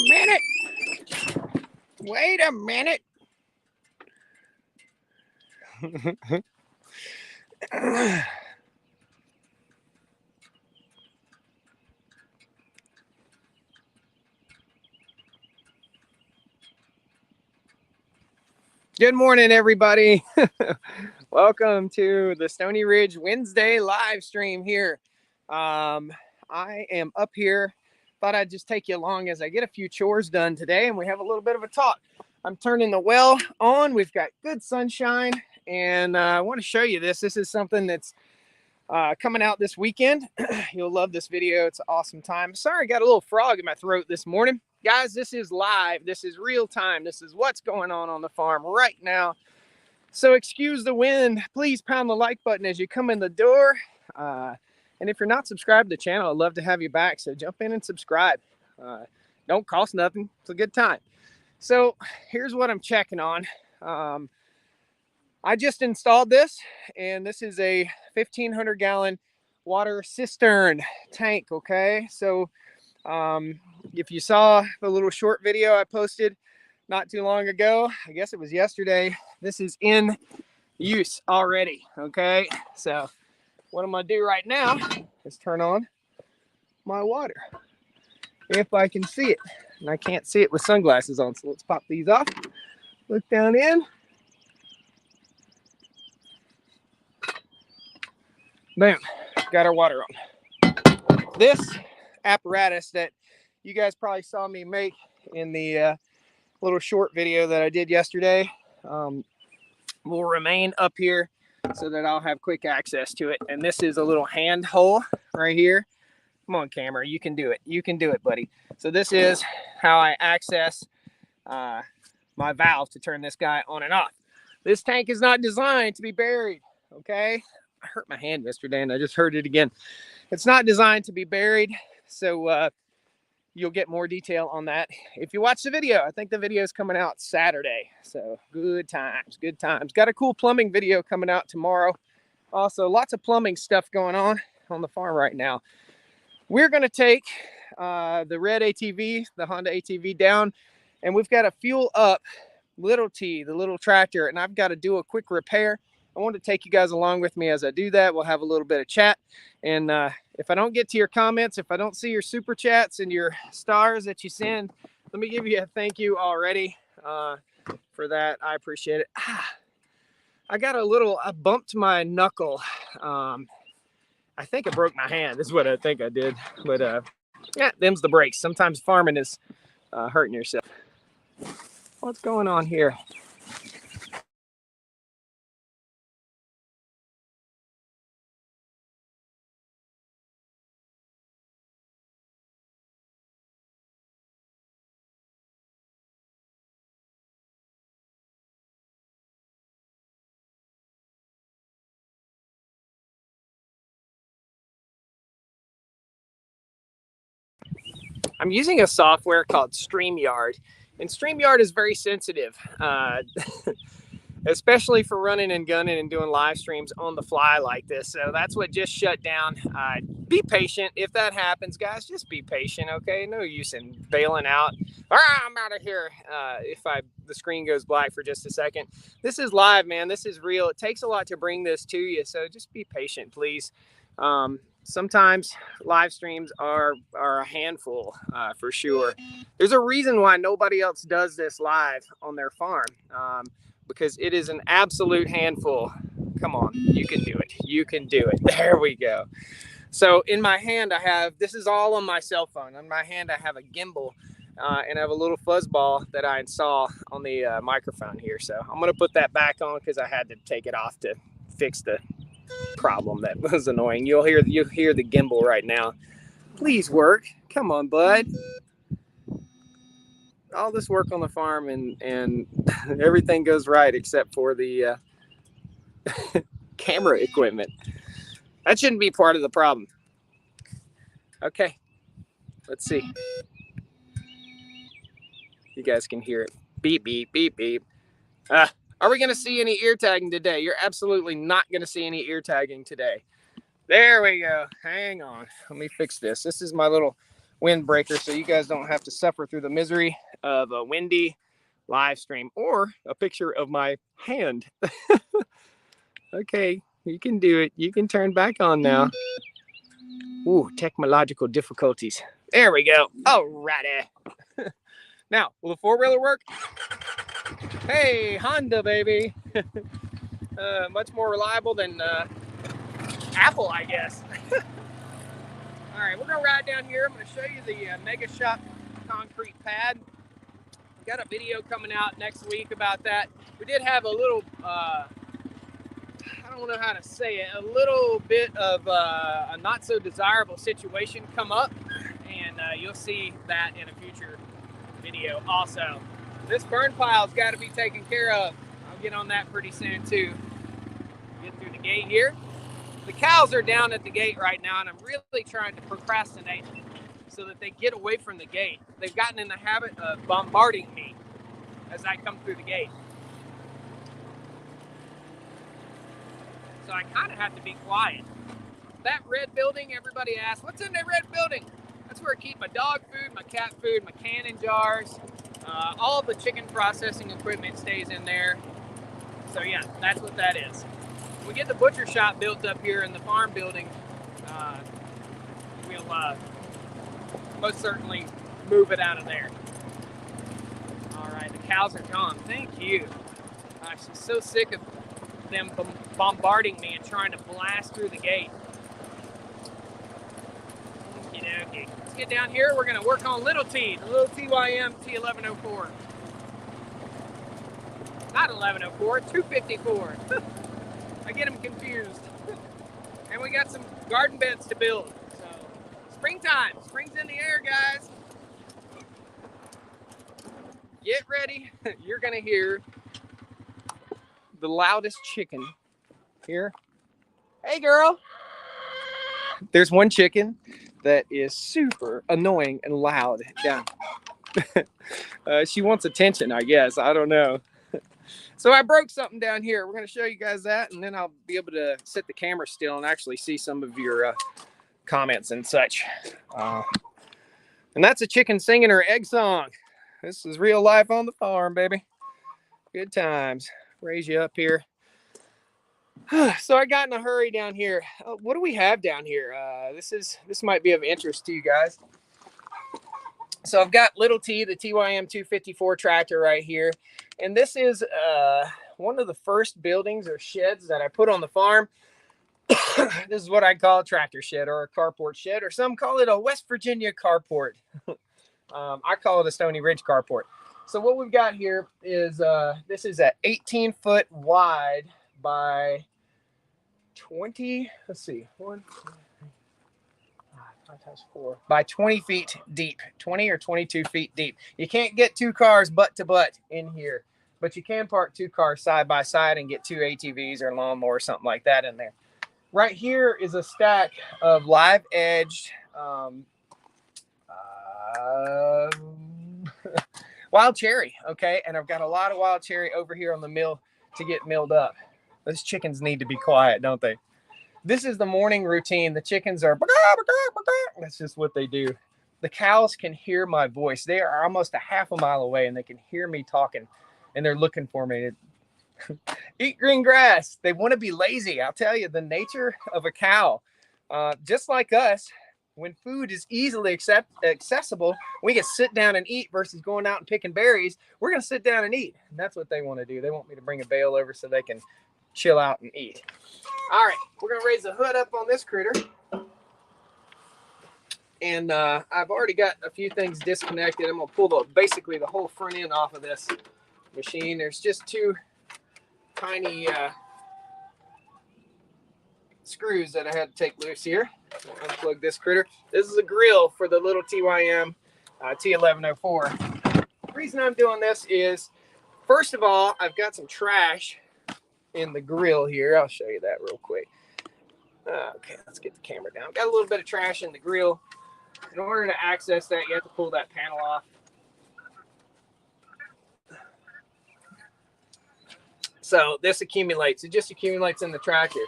minute. Wait a minute. Good morning, everybody. Welcome to the Stony Ridge Wednesday live stream here. I am up here. Thought I'd just take you along as I get a few chores done today, and we have a little bit of a talk. I'm turning the well on. We've got good sunshine, and I want to show you this. This is something that's coming out this weekend. You'll love this video. It's an awesome time. Sorry, I got a little frog in my throat this morning. Guys, this is live. This is real time. This is what's going on the farm right now. So excuse the wind. Please pound the like button as you come in the door. And if you're not subscribed to the channel, I'd love to have you back. So jump in and subscribe. Don't cost nothing. It's a good time. So here's what I'm checking on. I just installed this, and this is a 1,500 gallon water cistern tank. Okay. So if you saw the little short video I posted not too long ago, I guess it was yesterday, this is in use already. Okay. So what I'm going to do right now is turn on my water, if I can see it. And I can't see it with sunglasses on, so let's pop these off. Look down in. Boom. Got our water on. This apparatus that you guys probably saw me make in the little short video that I did yesterday will remain up here so that I'll have quick access to it. And this is a little hand hole right here. Come on, camera. You can do it. You can do it, buddy. So this is how I access my valve to turn this guy on and off. This tank is not designed to be buried, okay? I hurt my hand yesterday and I just hurt it again. It's not designed to be buried, so you'll get more detail on that if you watch the video. I think the video is coming out Saturday, so good times, good times. Got a cool plumbing video coming out tomorrow. Also, lots of plumbing stuff going on the farm right now. We're going to take the red ATV, the Honda ATV down, and we've got to fuel up Little T, the little tractor, and I've got to do a quick repair. I want to take you guys along with me as I do that. We'll have a little bit of chat. And if I don't get to your comments, if I don't see your super chats and your stars that you send, let me give you a thank you already for that. I appreciate it. I got I bumped my knuckle. I think I broke my hand. This is what I think I did. But yeah, them's the breaks. Sometimes farming is hurting yourself. What's going on here? I'm using a software called StreamYard, and StreamYard is very sensitive, especially for running and gunning and doing live streams on the fly like this. So that's what just shut down. Be patient. If that happens, guys, just be patient, okay? No use in bailing out. I'm out of here if the screen goes black for just a second. This is live, man. This is real. It takes a lot to bring this to you, so just be patient, please. Sometimes live streams are a handful for sure. There's a reason why nobody else does this live on their farm, because it is an absolute handful. Come on, you can do it. You can do it. There we go. So in my hand, this is all on my cell phone. On my hand, I have a gimbal and I have a little fuzzball that I install on the microphone here. So I'm going to put that back on because I had to take it off to fix the problem that was annoying. You'll hear the gimbal right now. Please work. Come on, bud. All this work on the farm and everything goes right except for the camera equipment. That shouldn't be part of the problem. Okay, let's see. You guys can hear it. Beep, beep, beep, beep. Are we going to see any ear tagging today? You're absolutely not going to see any ear tagging today. There we go. Hang on. Let me fix this. This is my little windbreaker so you guys don't have to suffer through the misery of a windy live stream or a picture of my hand. Okay, you can do it. You can turn back on now. Ooh, technological difficulties. There we go. Alrighty. Now, will the four-wheeler work? Hey, Honda, baby. Much more reliable than Apple, I guess. All right, we're gonna ride down here. I'm gonna show you the Mega Shop concrete pad. We've got a video coming out next week about that. We did have a little, I don't know how to say it, a little bit of a not so desirable situation come up, and you'll see that in a future video also. This burn pile's got to be taken care of. I'll get on that pretty soon too. Get through the gate here. The cows are down at the gate right now, and I'm really trying to procrastinate so that they get away from the gate. They've gotten in the habit of bombarding me as I come through the gate. So I kind of have to be quiet. That red building, everybody asks, what's in that red building? That's where I keep my dog food, my cat food, my canning jars. All the chicken processing equipment stays in there. So yeah, that's what that is. When we get the butcher shop built up here in the farm building, we'll most certainly move it out of there. All right, the cows are gone. Thank you. I'm so sick of them bombarding me and trying to blast through the gate. Okay, let's get down here. We're going to work on little T, the little TYM T1104. Not 1104, 254. I get them confused. And we got some garden beds to build. So, springtime. Spring's in the air, guys. Get ready. You're going to hear the loudest chicken here. Hey, girl. There's one chicken that is super annoying and loud down. She wants attention, I guess. I don't know. So I broke something down here. We're going to show you guys that, and then I'll be able to sit the camera still and actually see some of your comments and such. And that's a chicken singing her egg song. This is real life on the farm, baby. Good times. Raise you up here. So I got in a hurry down here. What do we have down here? This might be of interest to you guys. So I've got little T, the TYM 254 tractor right here. And this is one of the first buildings or sheds that I put on the farm. This is what I call a tractor shed or a carport shed, or some call it a West Virginia carport. I call it a Stony Ridge carport. So what we've got here is, this is an 18-foot wide by 20, let's see, 5 times 4, by 20 feet deep, 20 or 22 feet deep. You can't get two cars butt to butt in here, but you can park two cars side by side and get two ATVs or lawnmower or something like that in there. Right here is a stack of live edged wild cherry, okay? And I've got a lot of wild cherry over here on the mill to get milled up. Those chickens need to be quiet, don't they? This is the morning routine. The chickens are, that's just what they do. The cows can hear my voice. They are almost a half a mile away and they can hear me talking and they're looking for me. Eat green grass. They want to be lazy. I'll tell you, the nature of a cow, just like us, when food is easily accessible, we can sit down and eat versus going out and picking berries. We're going to sit down and eat. And that's what they want to do. They want me to bring a bale over so they can chill out and eat. All right, we're going to raise the hood up on this critter. And I've already got a few things disconnected. I'm going to pull basically the whole front end off of this machine. There's just two tiny screws that I had to take loose here. I'll unplug this critter. This is a grill for the little TYM T1104. The reason I'm doing this is, first of all, I've got some trash in the grill here. I'll show you that real quick. Okay, let's get the camera down. Got a little bit of trash in the grill. In order to access that, you have to pull that panel off. So this accumulates. It just accumulates in the tractor.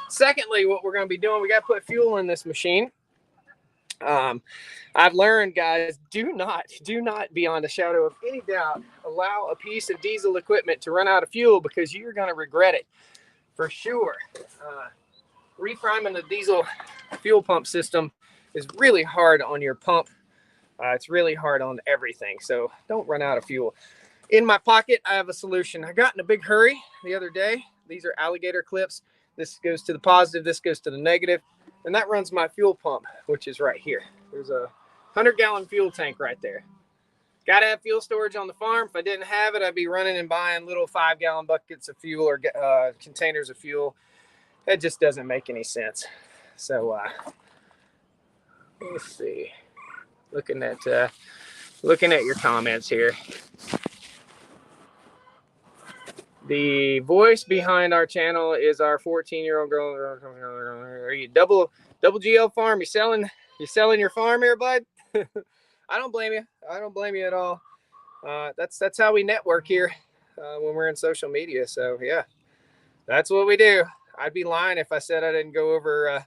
Secondly, what we're going to be doing, we got to put fuel in this machine. I've learned, guys, do not beyond a shadow of any doubt allow a piece of diesel equipment to run out of fuel, because you're going to regret it for sure. Repriming the diesel fuel pump system is really hard on your pump. It's really hard on everything, so don't run out of fuel. In my pocket, I have a solution. I got in a big hurry the other day. These are alligator clips. This goes to the positive, this goes to the negative, and that runs my fuel pump, which is right here. There's a 100-gallon fuel tank right there. Got to have fuel storage on the farm. If I didn't have it, I'd be running and buying little 5-gallon buckets of fuel or containers of fuel. That just doesn't make any sense. So let's see. Looking at your comments here. The voice behind our channel is our 14-year-old girl. Are you double GL farm? You selling your farm here, bud? I don't blame you. I don't blame you at all. That's how we network here when we're in social media. So yeah, that's what we do. I'd be lying if I said I didn't go over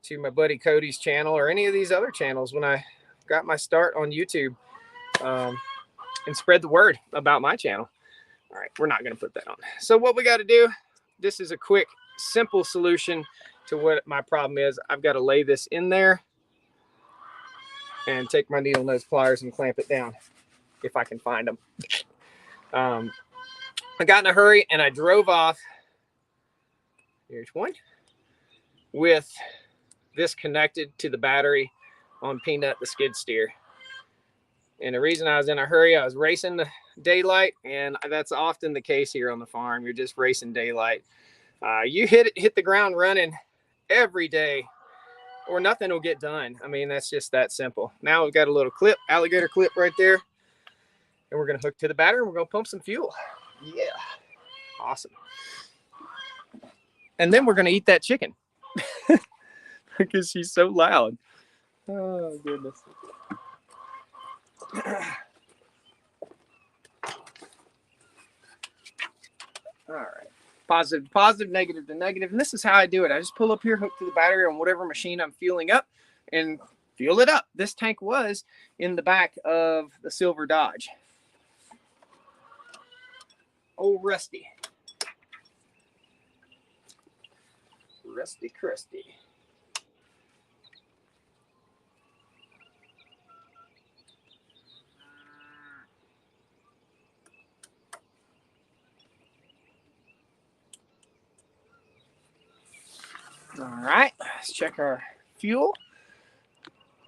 to my buddy Cody's channel or any of these other channels when I got my start on YouTube, and spread the word about my channel. All right, we're not going to put that on. So what we got to do, this is a quick, simple solution to what my problem is. I've got to lay this in there and take my needle nose pliers and clamp it down if I can find them. I got in a hurry and I drove off. Here's one with this connected to the battery on Peanut, the skid steer. And the reason I was in a hurry, I was racing the daylight, and that's often the case here on the farm. You're just racing daylight. You hit the ground running every day, or nothing will get done. I mean, that's just that simple. Now we've got a little clip, alligator clip right there, and we're going to hook to the battery, and we're going to pump some fuel. Yeah, awesome. And then we're going to eat that chicken because she's so loud. Oh, goodness. All right, positive, negative to negative, and this is how I do it. I just pull up here, hook to the battery on whatever machine I'm fueling up, and fuel it up. This tank was in the back of the silver Dodge. Old Rusty Crusty. All right, let's check our fuel.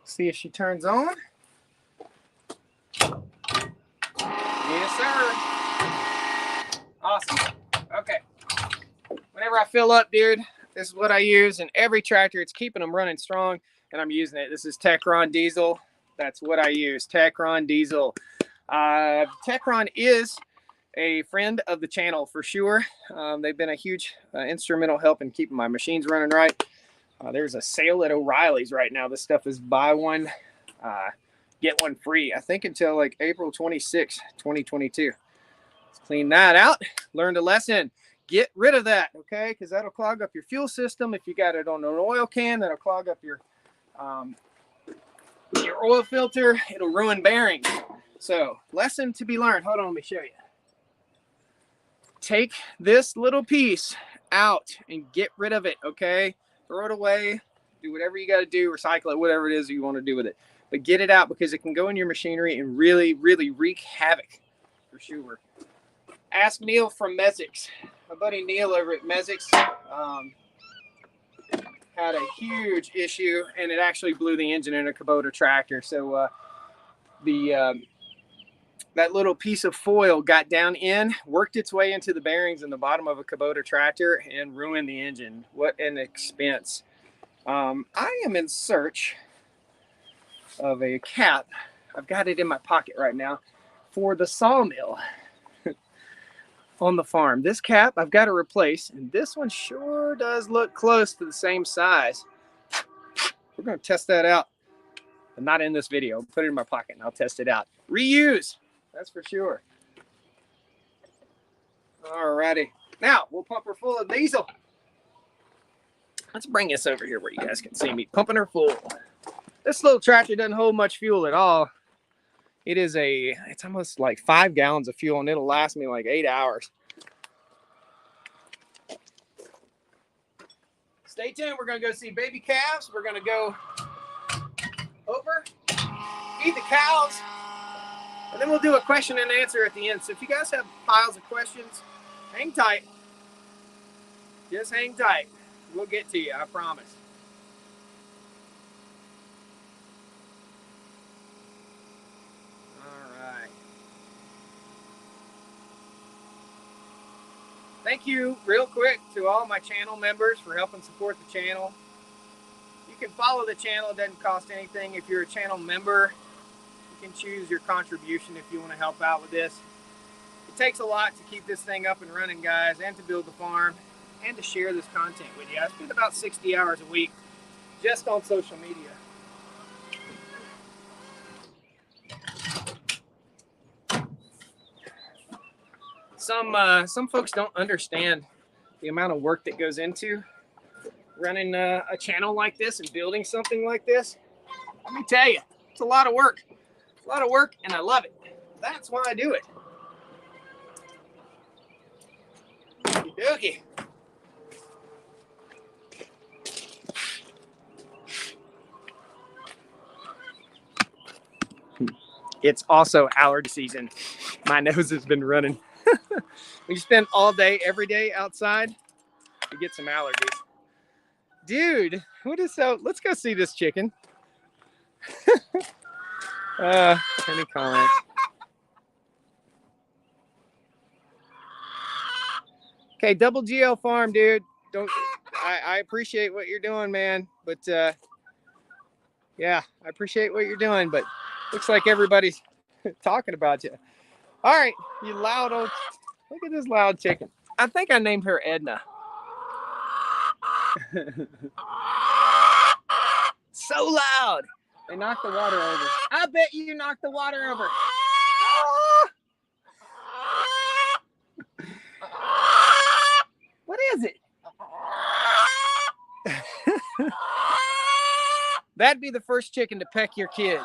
See if she turns on. Yes, sir. Awesome. Okay. Whenever I fill up, dude, this is what I use in every tractor. It's keeping them running strong, and I'm using it. This is Techron Diesel. That's what I use, Techron Diesel. Techron is a friend of the channel for sure. They've been a huge instrumental help in keeping my machines running right. There's a sale at O'Reilly's right now. This stuff is buy one, get one free. I think until like April 26, 2022. Let's clean that out. Learned a lesson. Get rid of that, okay? Because that'll clog up your fuel system. If you got it on an oil can, that'll clog up your oil filter. It'll ruin bearings. So, lesson to be learned. Hold on, let me show you. Take this little piece out and get rid of it, okay? Throw it away. Do whatever you got to do. Recycle it, whatever it is you want to do with it. But get it out because it can go in your machinery and really, really wreak havoc for sure. Ask Neil from Mezix. My buddy Neil over at Mezix had a huge issue, and it actually blew the engine in a Kubota tractor. So that little piece of foil got down in, worked its way into the bearings in the bottom of a Kubota tractor, and ruined the engine. What an expense. I am in search of a cap. I've got it in my pocket right now for the sawmill on the farm. This cap I've got to replace, and this one sure does look close to the same size. We're going to test that out, but not in this video. I'll put it in my pocket and I'll test it out. Reuse. That's for sure. Alrighty. Now, we'll pump her full of diesel. Let's bring this over here where you guys can see me pumping her full. This little tractor doesn't hold much fuel at all. It's almost like 5 gallons of fuel, and it'll last me like 8 hours. Stay tuned. We're going to go see baby calves. We're going to go over, feed the cows, and then we'll do a question and answer at the end. So if you guys have piles of questions, hang tight. Just hang tight. We'll get to you, I promise. All right. Thank you real quick to all my channel members for helping support the channel. You can follow the channel. It doesn't cost anything. If you're a channel member, you can choose your contribution if you want to help out with this. It takes a lot to keep this thing up and running, guys, and to build the farm and to share this content with you. I spend about 60 hours a week just on social media. Some folks don't understand the amount of work that goes into running a channel like this and building something like this. Let me tell you, it's a lot of work. It's a lot of work, and I love it. That's why I do it. Okey-dokey. It's also allergy season. My nose has been running. We spend all day, every day outside. You get some allergies. Dude, what is so? Let's go see this chicken. Any comments? Okay, Double GL Farm, dude. I appreciate what you're doing, man. But yeah, I appreciate what you're doing. But looks like everybody's talking about you. All right, you loud old. Look at this loud chicken. I think I named her Edna. So loud. They knocked the water over. I bet you knocked the water over. What is it? That'd be the first chicken to peck your kids.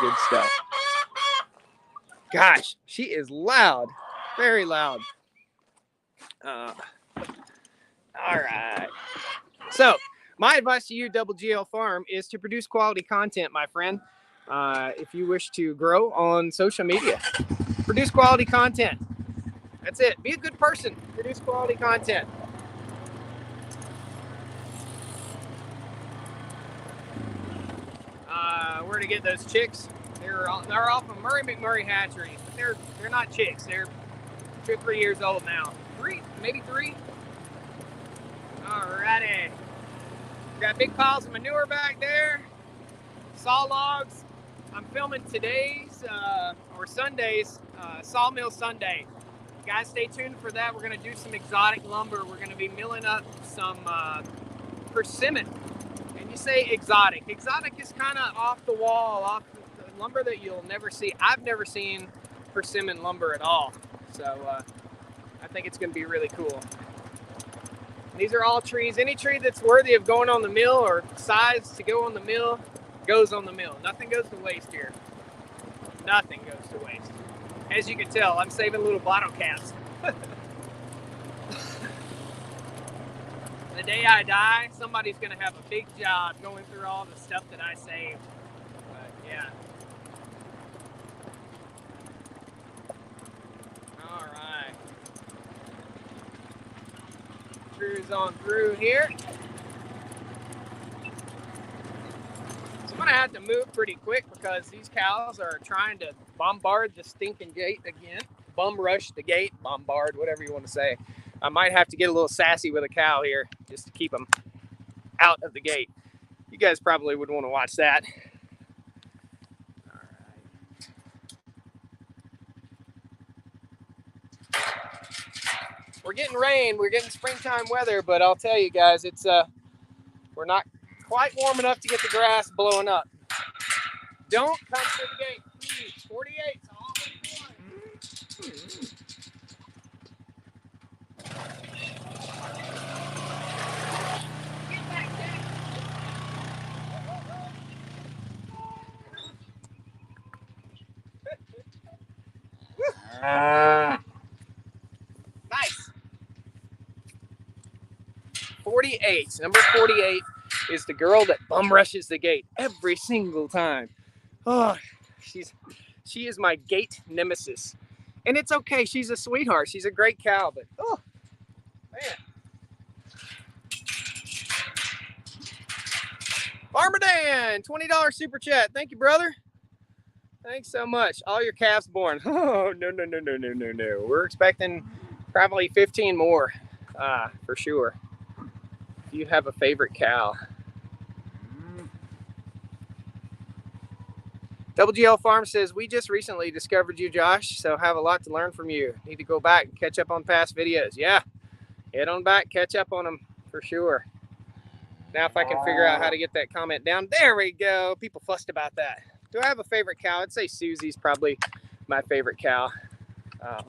Good stuff. Gosh, she is loud. Very loud. All right. So, my advice to you, Double GL Farm, is to produce quality content, my friend. If you wish to grow on social media, produce quality content. That's it. Be a good person. Produce quality content. Where to get those chicks? They're off of Murray McMurray hatchery. They're not chicks. They're 2 or 3 years old now. 3, maybe 3. Alrighty. Got big piles of manure back there. Saw logs. I'm filming today's or Sunday's Sawmill Sunday. Guys, stay tuned for that. We're gonna do some exotic lumber. We're gonna be milling up some persimmon. And you say exotic. Exotic is kind of off the wall, off the lumber that you'll never see. I've never seen persimmon lumber at all. So I think it's gonna be really cool. These are all trees. Any tree that's worthy of going on the mill or size to go on the mill goes on the mill. Nothing goes to waste here. Nothing goes to waste. As you can tell, I'm saving little bottle caps. The day I die, somebody's going to have a big job going through all the stuff that I saved. But yeah. All right. Cruise on through here. So I'm going to have to move pretty quick because these cows are trying to bombard the stinking gate again. Bum rush the gate, bombard, whatever you want to say. I might have to get a little sassy with a cow here just to keep them out of the gate. You guys probably would want to watch that. All right. We're getting rain. We're getting springtime weather, but I'll tell you guys, it's we're not quite warm enough to get the grass blowing up. Don't come through the gate, please. 48. Get back Nice. 48. Number 48 is the girl that bum rushes the gate every single time. Oh, she is my gate nemesis. And it's okay. She's a sweetheart. She's a great cow, but oh, man. Farmer Dan, $20 super chat. Thank you, brother. Thanks so much. All your calves born. Oh, no. We're expecting probably 15 more, for sure. If you have a favorite cow. Double GL Farm says, we just recently discovered you, Josh, so have a lot to learn from you. Need to go back and catch up on past videos. Yeah, head on back, catch up on them for sure. Now if I can figure out how to get that comment down. There we go. People fussed about that. Do I have a favorite cow? I'd say Susie's probably my favorite cow. Can't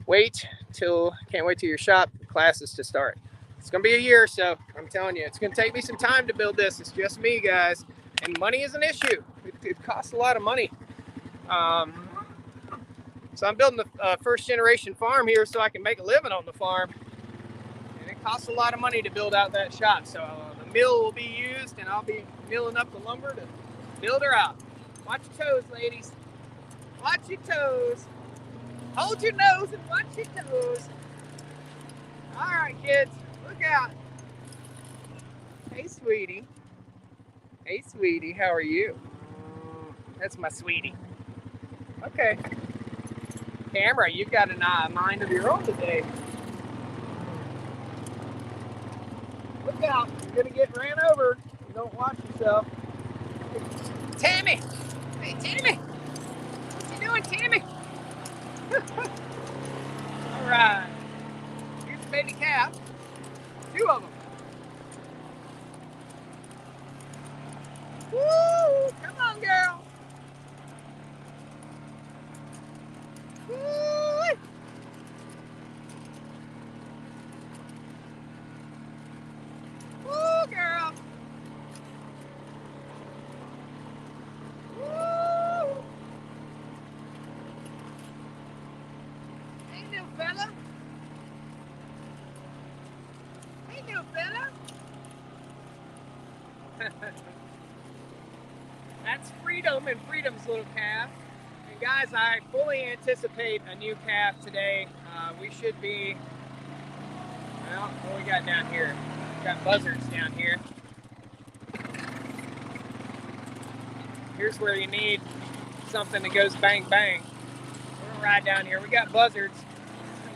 wait till your shop classes to start. It's going to be a year, so I'm telling you, it's going to take me some time to build this. It's just me, guys. And money is an issue. It costs a lot of money. So I'm building the first generation farm here so I can make a living on the farm. And it costs a lot of money to build out that shop. So the mill will be used and I'll be milling up the lumber to build her out. Watch your toes, ladies. Watch your toes. Hold your nose and watch your toes. All right, kids, look out. Hey, sweetie. Hey, sweetie, how are you? That's my sweetie. Okay. Camera, you've got a mind of your own today. Look out, you're gonna get ran over. You don't watch yourself. Tammy! Hey, Tammy! What you doing, Tammy? All right. Here's the baby calf. 2 of them. Woo! Come on, girl. Woo! Woo, girl. Woo! Hey, new fella. Hey, new fella. That's Freedom and Freedom's little calf. And guys, I fully anticipate a new calf today. We should be, well, what we got down here? We've got buzzards down here. Here's where you need something that goes bang bang. We're gonna ride down here. We got buzzards.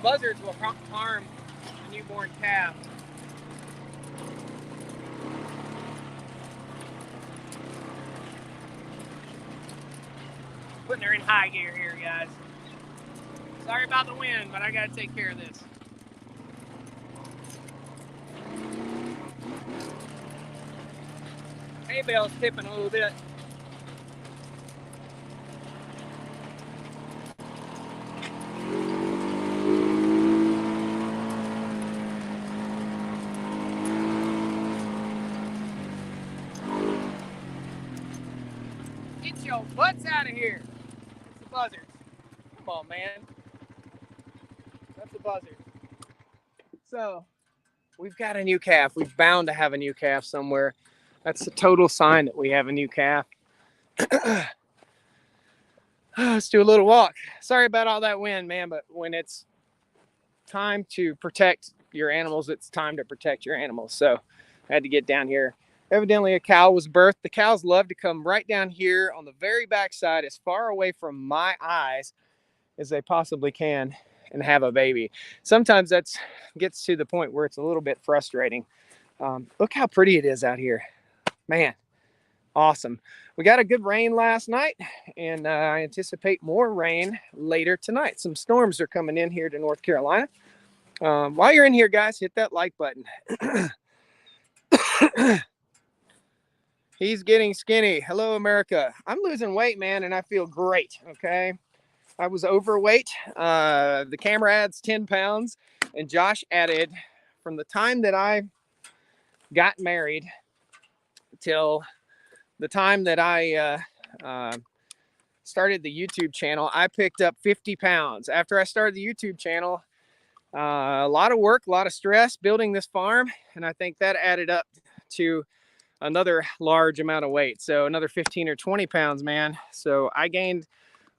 Buzzards will harm a newborn calf. Putting her in high gear here, guys. Sorry about the wind, but I gotta take care of this. Hay bale's tipping a little bit. Get your butts out of here. It's the buzzards. Come on, man. That's the buzzard. So, we've got a new calf. We're bound to have a new calf somewhere. That's a total sign that we have a new calf. Let's do a little walk. Sorry about all that wind, man, but when it's time to protect your animals, it's time to protect your animals. So, I had to get down here. Evidently, a cow was birthed. The cows love to come right down here on the very back side, as far away from my eyes as they possibly can, and have a baby. Sometimes that gets to the point where it's a little bit frustrating. Look how pretty it is out here. Man, awesome. We got a good rain last night, and I anticipate more rain later tonight. Some storms are coming in here to North Carolina. While you're in here, guys, hit that like button. He's getting skinny. Hello, America. I'm losing weight, man, and I feel great, okay? I was overweight. The camera adds 10 pounds, and Josh added, from the time that I got married till the time that I started the YouTube channel, I picked up 50 pounds. After I started the YouTube channel, a lot of work, a lot of stress building this farm. And I think that added up to another large amount of weight. So another 15 or 20 pounds, man. So I gained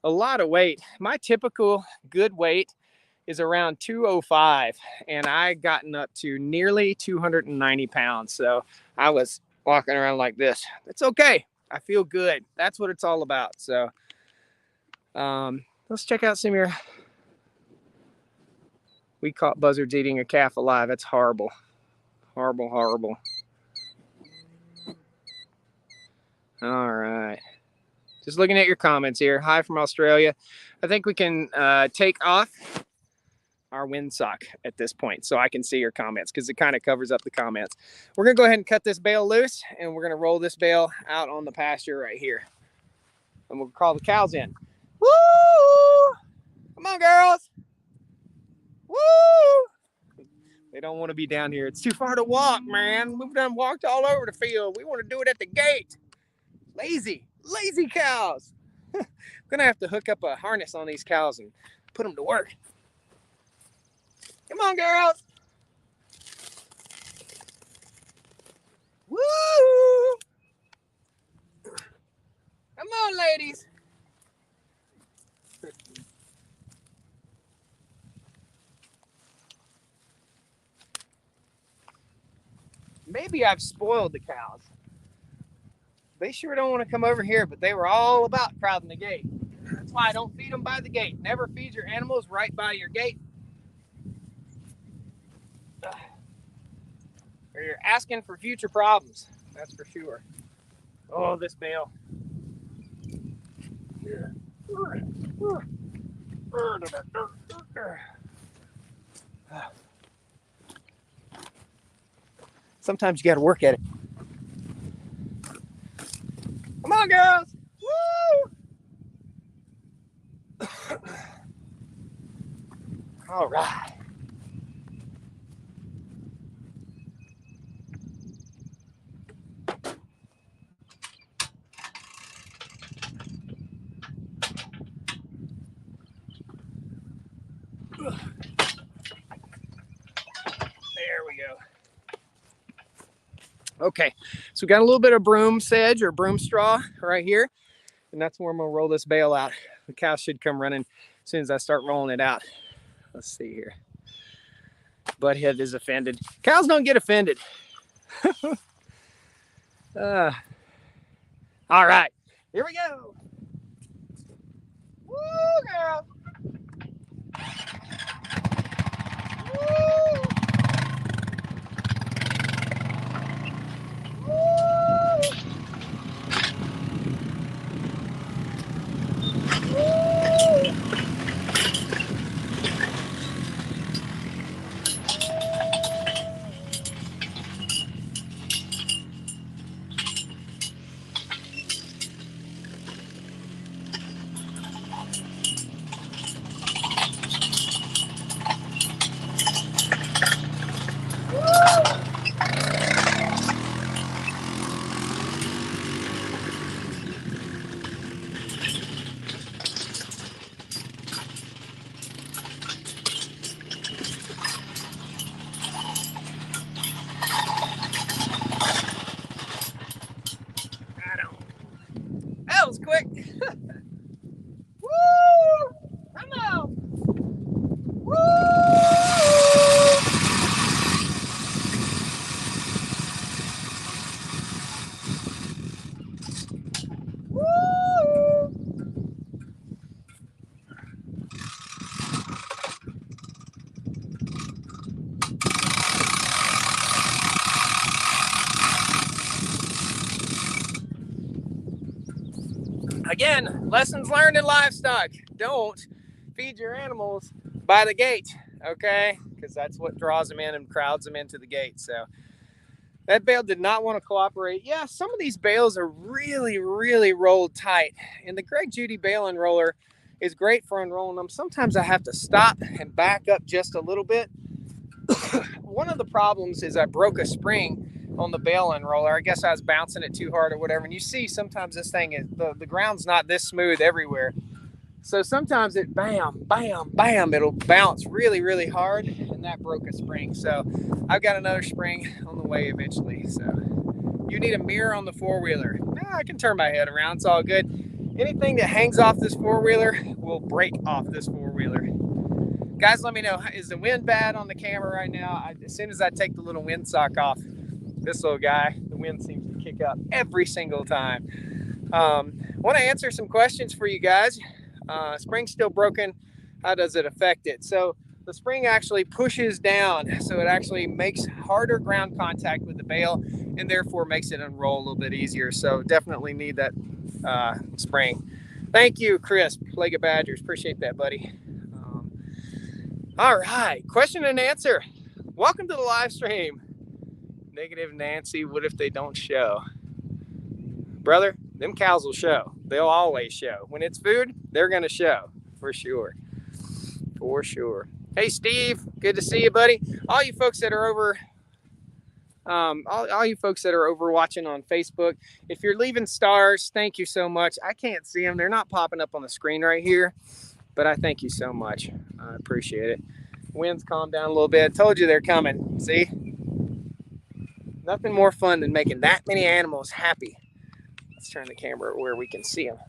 a lot of weight. My typical good weight is around 205, and I gotten up to nearly 290 pounds. So I was walking around like this. It's okay. I feel good. That's what it's all about. So let's check out some of your... We caught buzzards eating a calf alive. That's horrible. Horrible, horrible. All right. Just looking at your comments here. Hi from Australia. I think we can take off our windsock at this point so I can see your comments, because it kind of covers up the comments. We're going to go ahead and cut this bale loose, and we're going to roll this bale out on the pasture right here. And we'll call the cows in. Woo! Come on, girls. Woo! They don't want to be down here. It's too far to walk, man. We've done walked all over the field. We want to do it at the gate. Lazy cows. I'm going to have to hook up a harness on these cows and put them to work. Come on, girls. Woo! Come on, ladies. Maybe I've spoiled the cows. They sure don't want to come over here, but they were all about crowding the gate. That's why I don't feed them by the gate. Never feed your animals right by your gate. Or you're asking for future problems. That's for sure. Oh, this bale. Sometimes you got to work at it. Come on, girls. Woo! All right. There we go. Okay, so we got a little bit of broom sedge or broom straw right here, and that's where I'm gonna roll this bale out. The cow should come running as soon as I start rolling it out. Let's see here. Butthead is offended. Cows don't get offended. All right, here we go. Woo, girl. Woo. That was quick. Woo! Come on. Woo! Woo! Again, lessons learned in livestock. Don't feed your animals by the gate, okay? Because that's what draws them in and crowds them into the gate. So that bale did not want to cooperate. Yeah, some of these bales are really, really rolled tight. And the Greg Judy bale unroller is great for unrolling them. Sometimes I have to stop and back up just a little bit. One of the problems is I broke a spring on the bale unroller. I guess I was bouncing it too hard or whatever. And you see sometimes this thing is, the ground's not this smooth everywhere. So sometimes it bam, bam, bam, it'll bounce really, really hard, and that broke a spring. So I've got another spring on the way eventually. So you need a mirror on the four-wheeler. I can turn my head around, it's all good. Anything that hangs off this four-wheeler will break off this four-wheeler. Guys, let me know, is the wind bad on the camera right now? As soon as I take the little windsock off, this little guy, the wind seems to kick up every single time. Want to answer some questions for you guys. Spring's still broken. How does it affect it? So the spring actually pushes down, so it actually makes harder ground contact with the bale and therefore makes it unroll a little bit easier. So definitely need that spring. Thank you, Chris, Legged Badgers. Appreciate that, buddy. All right, question and answer. Welcome to the live stream. Negative Nancy, what if they don't show? Brother, them cows will show. They'll always show. When it's food, they're going to show for sure. For sure. Hey, Steve, good to see you, buddy. All you folks that are over, all you folks that are over watching on Facebook, if you're leaving stars, thank you so much. I can't see them. They're not popping up on the screen right here, but I thank you so much. I appreciate it. Wind's calmed down a little bit. Told you they're coming. See? Nothing more fun than making that many animals happy. Let's turn the camera where we can see them.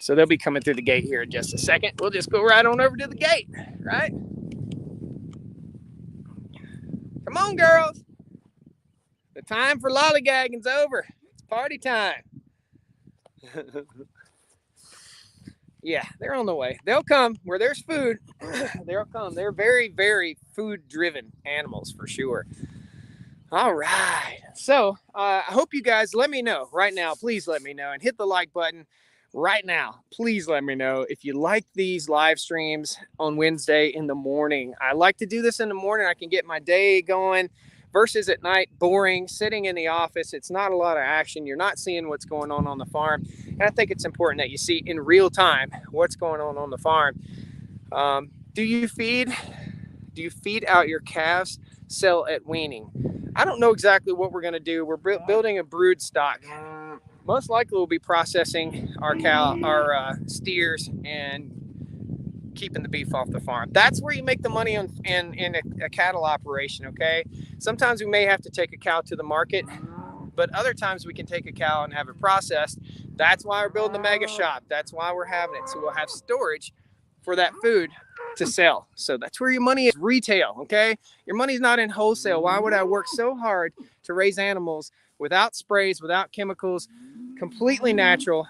So they'll be coming through the gate here in just a second. We'll just go right on over to the gate, right? Come on, girls. The time for lollygagging's over. It's party time. Yeah, they're on the way. They'll come where there's food. They'll come. They're very, very food-driven animals for sure. All right. So I hope you guys let me know right now. Please let me know and hit the like button right now. Please let me know if you like these live streams on Wednesday in the morning. I like to do this in the morning. I can get my day going versus at night, boring, sitting in the office. It's not a lot of action. You're not seeing what's going on the farm. And I think it's important that you see in real time what's going on the farm. Do you feed out your calves? Sell at weaning? I don't know exactly what we're going to do. We're building a brood stock. Most likely we'll be processing our steers and keeping the beef off the farm. That's where you make the money in a cattle operation, okay? Sometimes we may have to take a cow to the market, but other times we can take a cow and have it processed. That's why we're building the mega shop. That's why we're having it. So we'll have storage for that food to sell. So that's where your money is, retail, okay? Your money's not in wholesale. Why would I work so hard to raise animals without sprays, without chemicals, completely natural,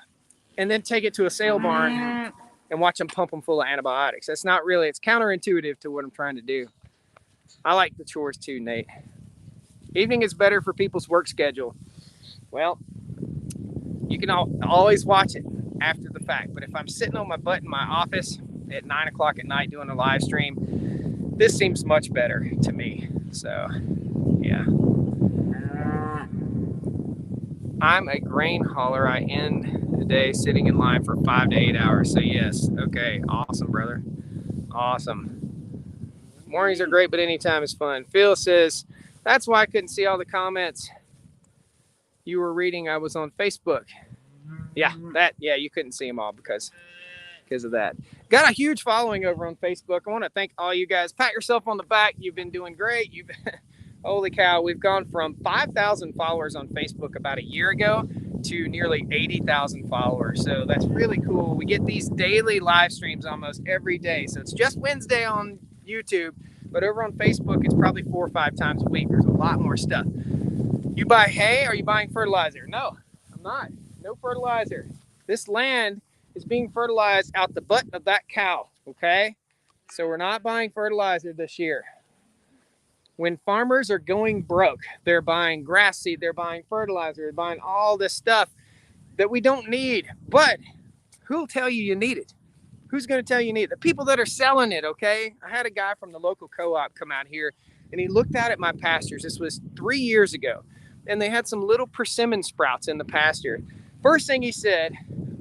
and then take it to a sale barn and watch them pump them full of antibiotics? That's not really, it's counterintuitive to what I'm trying to do. I like the chores too, Nate. Evening is better for people's work schedule. Well, you can always watch it after the fact, but if I'm sitting on my butt in my office at 9 o'clock at night doing a live stream, this seems much better to me. So yeah, I'm a grain hauler. I end the day sitting in line for 5 to 8 hours. So yes. Okay, awesome, brother, awesome. Mornings are great, but anytime is fun. Phil says that's why I couldn't see all the comments you were reading. I was on Facebook. Yeah, you couldn't see them all because of that. Got a huge following over on Facebook. I want to thank all you guys. Pat yourself on the back. You've been doing great. Holy cow, we've gone from 5,000 followers on Facebook about a year ago to nearly 80,000 followers. So that's really cool. We get these daily live streams almost every day. So it's just Wednesday on YouTube, but over on Facebook, it's probably 4 or 5 times a week. There's a lot more stuff. You buy hay? Are you buying fertilizer? No, I'm not. No fertilizer. This land is being fertilized out the butt of that cow, okay? So we're not buying fertilizer this year. When farmers are going broke, they're buying grass seed, they're buying fertilizer, they're buying all this stuff that we don't need. But who'll tell you you need it? Who's going to tell you need it? The people that are selling it, okay? I had a guy from the local co-op come out here, and he looked out at my pastures. This was 3 years ago, and they had some little persimmon sprouts in the pasture. First thing he said,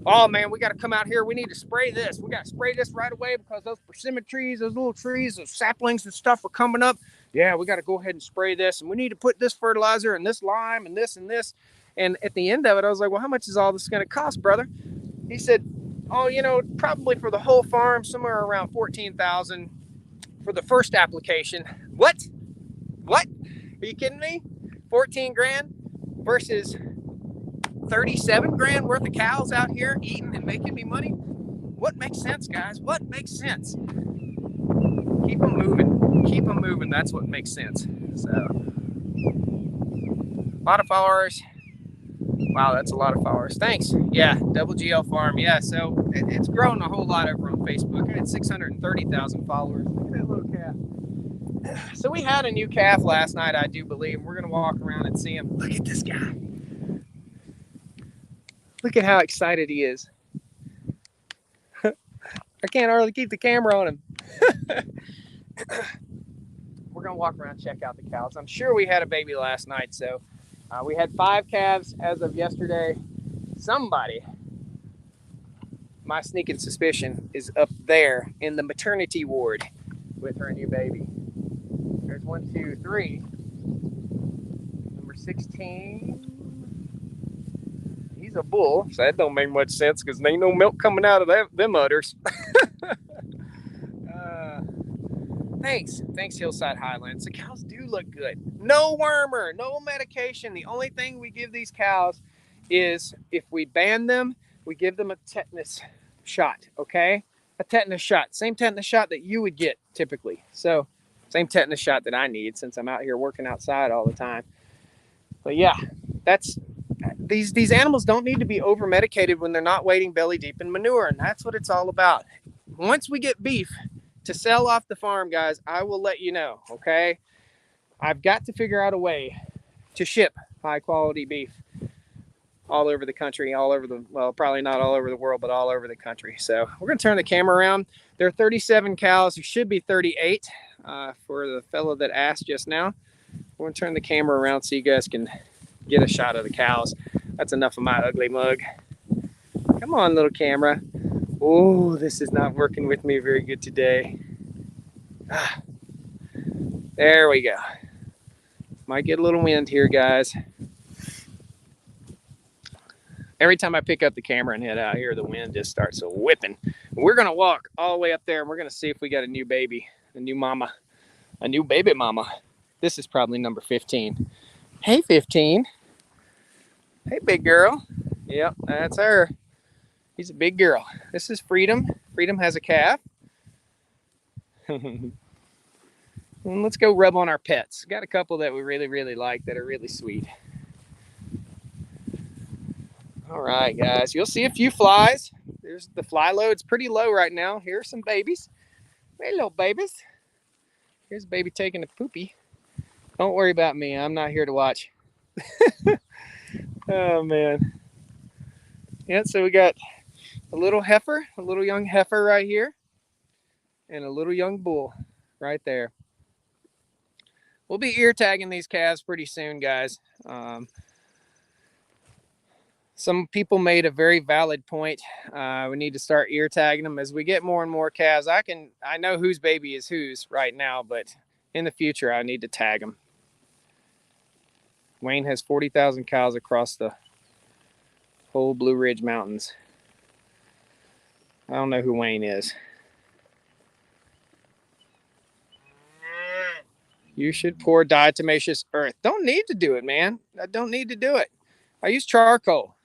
oh man, we got to come out here. We need to spray this. We got to spray this right away because those persimmon trees, those little trees, those saplings and stuff are coming up. yeah, we got to go ahead and spray this, and we need to put this fertilizer and this lime and this and this. And at the end of it, I was like, well, how much is all this going to cost, brother? He said, oh, you know, probably for the whole farm, somewhere around 14,000 for the first application. What? Are you kidding me? 14 grand versus 37 grand worth of cows out here eating and making me money? What makes sense, guys? What makes sense? Keep them moving. Keep them moving. That's what makes sense. So, a lot of followers. Wow, that's a lot of followers. Thanks. Yeah, Double GL Farm. Yeah, so it's grown a whole lot over on Facebook. I had 630,000 followers. Look at that little calf. So we had a new calf last night, I do believe. We're going to walk around and see him. Look at this guy. Look at how excited he is. I can't hardly keep the camera on him. We're going to walk around and check out the cows. I'm sure we had a baby last night, so we had 5 calves as of yesterday. Somebody, my sneaking suspicion, is up there in the maternity ward with her new baby. There's 1, 2, 3. Number 16. He's a bull, so that don't make much sense because there ain't no milk coming out of them udders. Thanks Hillside Highlands. The cows do look good. No wormer, no medication. The only thing we give these cows is if we ban them, we give them a tetanus shot, okay? A tetanus shot. Same tetanus shot that you would get typically. So same tetanus shot that I need since I'm out here working outside all the time. But yeah, that's these animals don't need to be over medicated when they're not wading belly deep in manure, and that's what it's all about. Once we get beef to sell off the farm, guys, I will let you know, okay? I've got to figure out a way to ship high quality beef all over the country, all over the, well, probably not all over the world, but all over the country. So we're going to turn the camera around. There are 37 cows. There should be 38 for the fellow that asked just now. We're going to turn the camera around so you guys can get a shot of the cows. That's enough of my ugly mug. Come on, little camera. Oh, this is not working with me very good today. There we go. Might get a little wind here, guys. Every time I pick up the camera and head out here, the wind just starts whipping. We're going to walk all the way up there, and we're going to see if we got a new baby, a new mama, a new baby mama. This is probably number 15. Hey, 15. Hey, big girl. Yep, that's her. She's a big girl. This is Freedom. Freedom has a calf. And let's go rub on our pets. Got a couple that we really, really like that are really sweet. All right, guys. You'll see a few flies. There's the fly load's pretty low right now. Here's some babies. Hey, little babies. Here's a baby taking a poopy. Don't worry about me. I'm not here to watch. Oh, man. Yeah, so we got a little heifer, a little young heifer right here, and a little young bull right there. We'll be ear tagging these calves pretty soon, guys. Some people made a very valid point. We need to start ear tagging them as we get more and more calves. I know whose baby is whose right now, but in the future, I need to tag them. Wayne has 40,000 cows across the whole Blue Ridge Mountains. I don't know who Wayne is. You should pour diatomaceous earth. Don't need to do it, man. I don't need to do it. I use charcoal.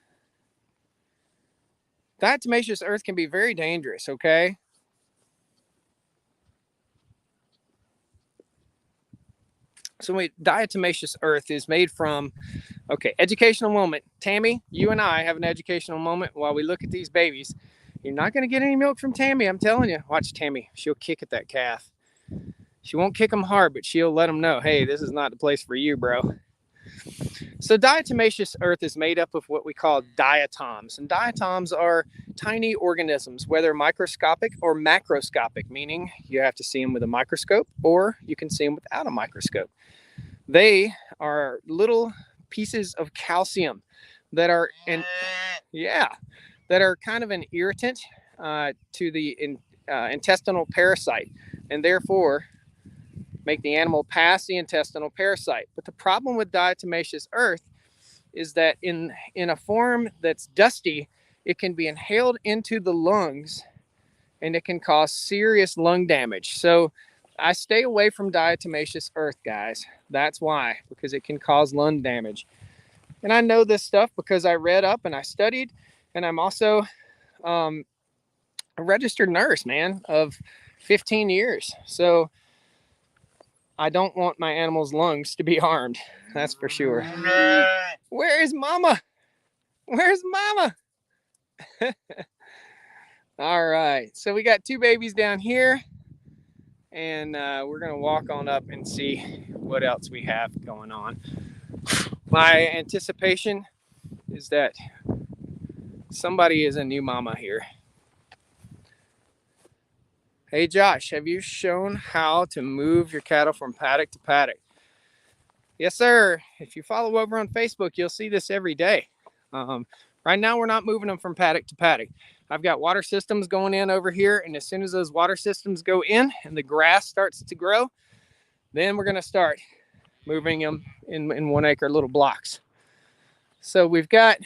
Diatomaceous earth can be very dangerous, okay? So diatomaceous earth is made from, okay, educational moment. Tammy, you and I have an educational moment while we look at these babies. You're not going to get any milk from Tammy, I'm telling you. Watch Tammy. She'll kick at that calf. She won't kick them hard, but she'll let them know, hey, this is not the place for you, bro. So diatomaceous earth is made up of what we call diatoms. And diatoms are tiny organisms, whether microscopic or macroscopic, meaning you have to see them with a microscope or you can see them without a microscope. They are little pieces of calcium that are that are kind of an irritant to the intestinal parasite, and therefore make the animal pass the intestinal parasite. But the problem with diatomaceous earth is that in a form that's dusty, it can be inhaled into the lungs and it can cause serious lung damage. So I stay away from diatomaceous earth, guys. That's why, because it can cause lung damage. And I know this stuff because I read up and I studied, and I'm also a registered nurse, man, of 15 years. So I don't want my animals' lungs to be harmed. That's for sure. Where is Mama? Where's Mama? All right. So we got 2 babies down here. And we're going to walk on up and see what else we have going on. My anticipation is that somebody is a new mama here. Hey, Josh, have you shown how to move your cattle from paddock to paddock? Yes, sir. If you follow over on Facebook, you'll see this every day. Right now, we're not moving them from paddock to paddock. I've got water systems going in over here, and as soon as those water systems go in and the grass starts to grow, then we're going to start moving them in 1 acre little blocks. So we've got,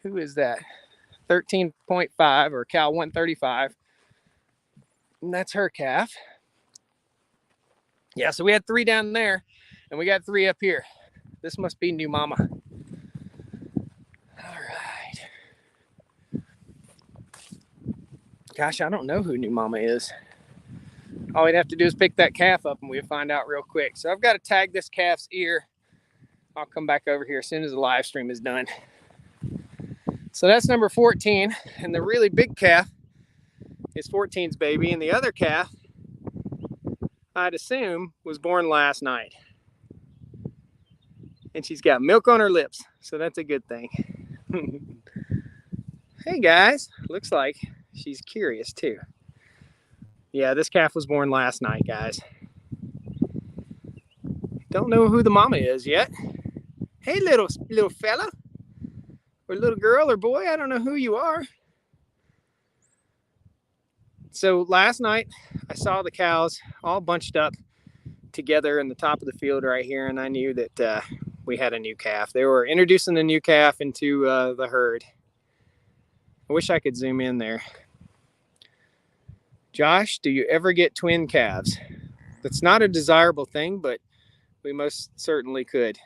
who is that? 13.5 or cow 135. And that's her calf. Yeah, so we had 3 down there, and we got 3 up here. This must be new mama. All right. Gosh, I don't know who new mama is. All we'd have to do is pick that calf up and we'll find out real quick. So I've got to tag this calf's ear. I'll come back over here as soon as the live stream is done. So that's number 14. And the really big calf is 14's baby. And the other calf, I'd assume, was born last night. And she's got milk on her lips. So that's a good thing. Hey guys, looks like she's curious too. Yeah, this calf was born last night, guys. Don't know who the mama is yet. Hey, little fella, or little girl or boy, I don't know who you are. So last night, I saw the cows all bunched up together in the top of the field right here, and I knew that we had a new calf. They were introducing the new calf into the herd. I wish I could zoom in there. Josh, do you ever get twin calves? That's not a desirable thing, but we most certainly could.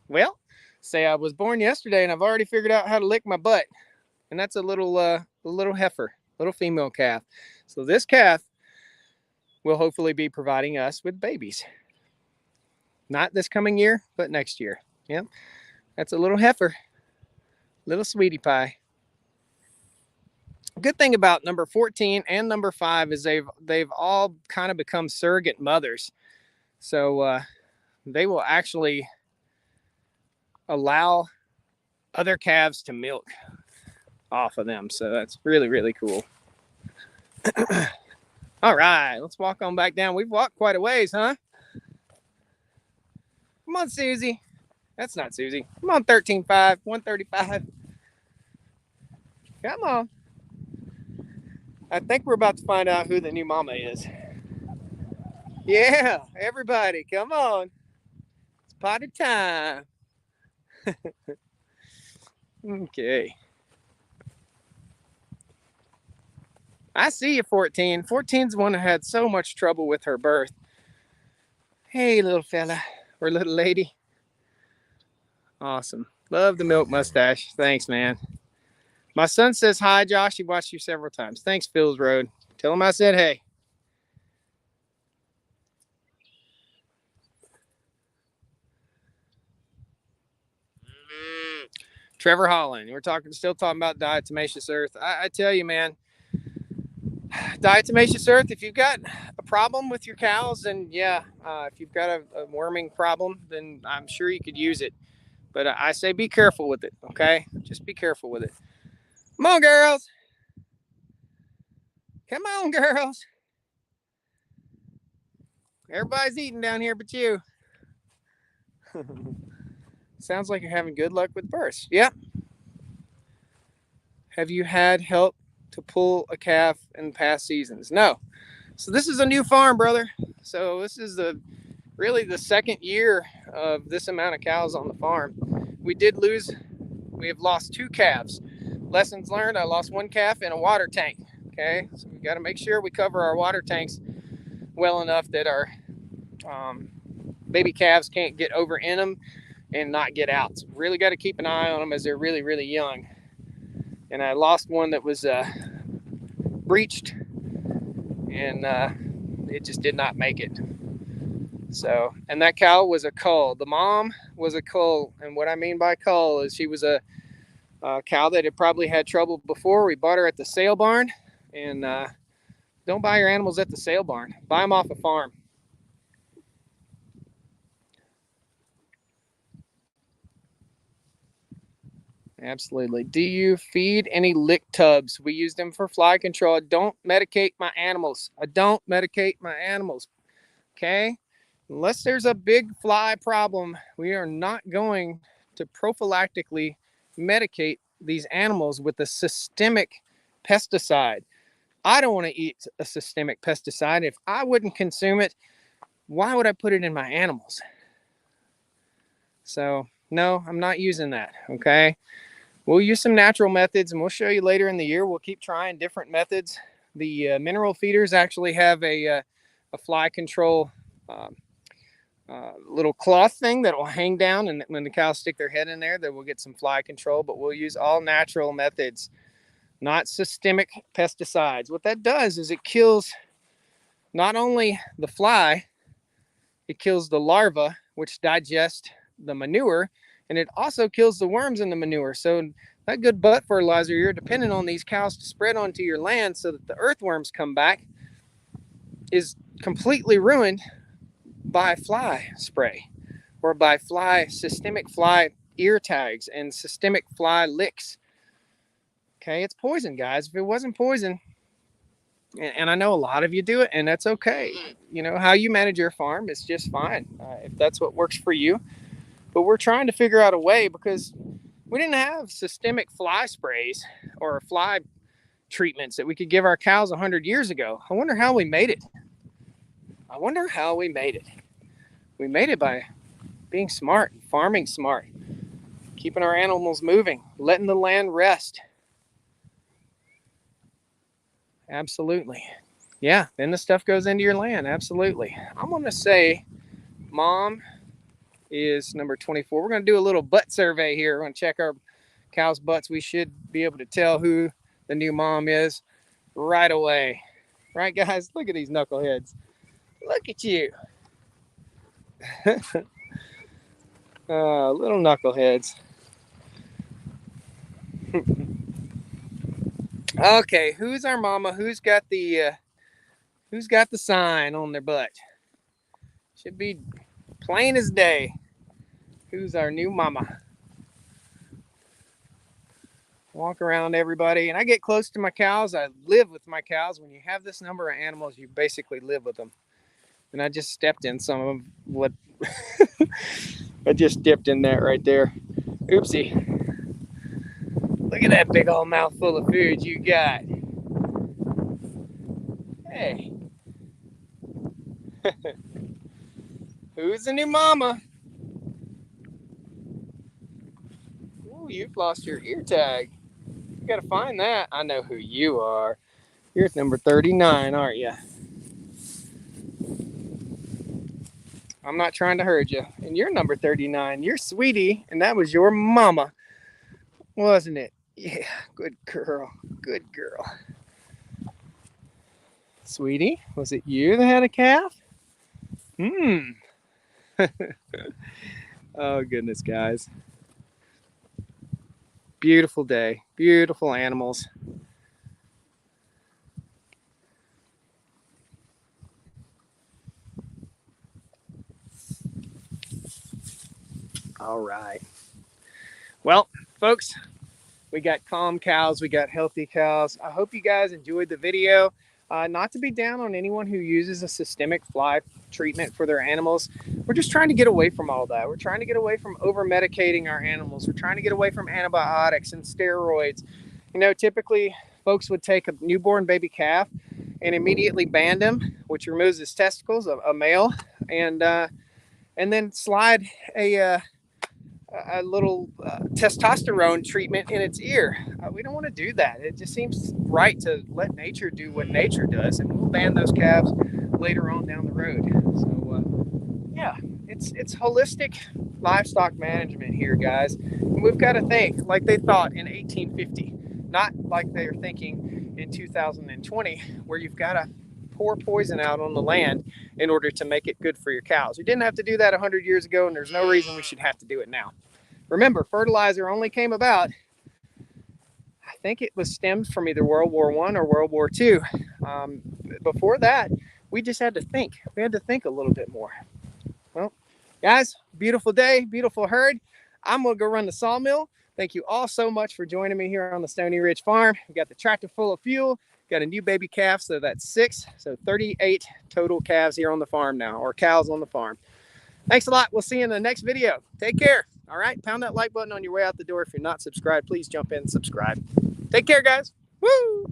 Well, say I was born yesterday and I've already figured out how to lick my butt. And that's a little heifer, little female calf. So this calf will hopefully be providing us with babies. Not this coming year, but next year. Yep. That's a little heifer, little sweetie pie. Good thing about number 14 and number 5 is they've all kind of become surrogate mothers. So they will actually allow other calves to milk off of them. So that's really, really cool. All right, let's walk on back down. We've walked quite a ways, huh? Come on, Susie. That's not Susie. Come on, 13.5, 135. Come on. I think we're about to find out who the new mama is. Yeah, everybody, come on. It's party time. Okay. I see you, 14. 14's the one who had so much trouble with her birth. Hey, little fella or little lady. Awesome. Love the milk mustache. Thanks, man. My son says hi, Josh. He watched you several times. Thanks, Phil's Road. Tell him I said hey. Trevor Holland. We're still talking about diatomaceous earth. I tell you, man, diatomaceous earth, if you've got a problem with your cows, then yeah, if you've got a worming problem, then I'm sure you could use it. But I say be careful with it, okay? Just be careful with it. Come on, girls. Come on, girls. Everybody's eating down here but you. Sounds like you're having good luck with births. Yep. Have you had help to pull a calf in past seasons. No. So this is a new farm, brother. So this is really the second year of this amount of cows on the farm. We have lost 2 calves. Lessons learned, I lost 1 calf in a water tank. Okay, so we got to make sure we cover our water tanks well enough that our baby calves can't get over in them and not get out. So really got to keep an eye on them as they're really, really young. And I lost one that was breached, and it just did not make it. So, and that cow was a cull. The mom was a cull, and what I mean by cull is she was a cow that had probably had trouble before. We bought her at the sale barn, and don't buy your animals at the sale barn. Buy them off a farm. Absolutely. Do you feed any lick tubs? We use them for fly control. I don't medicate my animals. Okay? Unless there's a big fly problem, we are not going to prophylactically medicate these animals with a systemic pesticide. I don't want to eat a systemic pesticide. If I wouldn't consume it, why would I put it in my animals? So, no, I'm not using that, okay? We'll use some natural methods, and we'll show you later in the year. We'll keep trying different methods. The mineral feeders actually have a fly control little cloth thing that will hang down, and when the cows stick their head in there, they will get some fly control. But we'll use all natural methods, not systemic pesticides. What that does is it kills not only the fly, it kills the larvae, which digest the manure, and it also kills the worms in the manure. So that good butt fertilizer you're dependent on these cows to spread onto your land so that the earthworms come back is completely ruined by fly spray or by systemic fly ear tags and systemic fly licks. Okay, it's poison, guys. If it wasn't poison, and I know a lot of you do it, and that's okay. You know, how you manage your farm is just fine if that's what works for you. But we're trying to figure out a way, because we didn't have systemic fly sprays or fly treatments that we could give our cows 100 years ago. I wonder how we made it. We made it by being smart, farming smart, keeping our animals moving, letting the land rest. Absolutely. Yeah, then the stuff goes into your land. Absolutely. I'm going to say mom is number 24. We're going to do a little butt survey here. We're going to check our cows' butts. We should be able to tell who the new mom is right away. Right, guys? Look at these knuckleheads. Look at you. Little knuckleheads. Okay, who's our mama? Who's got the sign on their butt? Should be plain as day. Who's our new mama? Walk around, everybody. And I get close to my cows. I live with my cows. When you have this number of animals, you basically live with them. And I just stepped in some of what I just dipped in that right there. Oopsie. Look at that big old mouthful of food you got. Hey. Who's the new mama? Ooh, you've lost your ear tag. You gotta find that. I know who you are. You're number 39, aren't you? I'm not trying to hurt you. And you're number 39. You're Sweetie, and that was your mama, wasn't it? Yeah, good girl. Good girl. Sweetie, was it you that had a calf? Oh, goodness, guys. Beautiful day. Beautiful animals. All right. Well, folks, we got calm cows. We got healthy cows. I hope you guys enjoyed the video. Not to be down on anyone who uses a systemic fly treatment for their animals. We're just trying to get away from all that. We're trying to get away from over-medicating our animals. We're trying to get away from antibiotics and steroids. You know, typically folks would take a newborn baby calf and immediately band him, which removes his testicles, a male, and then slide a little testosterone treatment in its ear. We don't want to do that. It just seems right to let nature do what nature does, and we'll ban those calves later on down the road. So yeah, it's holistic livestock management here, guys. And we've got to think like they thought in 1850, not like they're thinking in 2020, where you've got to pour poison out on the land in order to make it good for your cows. We didn't have to do that 100 years ago, and there's no reason we should have to do it now. Remember, fertilizer only came about, I think it was stemmed from either World War I or World War II. Before that, we just had to think. We had to think a little bit more. Well, guys, beautiful day, beautiful herd. I'm going to go run the sawmill. Thank you all so much for joining me here on the Stony Ridge Farm. We got the tractor full of fuel. Got a new baby calf, so that's 6. So 38 total calves here on the farm now, or cows on the farm. Thanks a lot. We'll see you in the next video. Take care. All right. Pound that like button on your way out the door. If you're not subscribed, please jump in and subscribe. Take care, guys. Woo!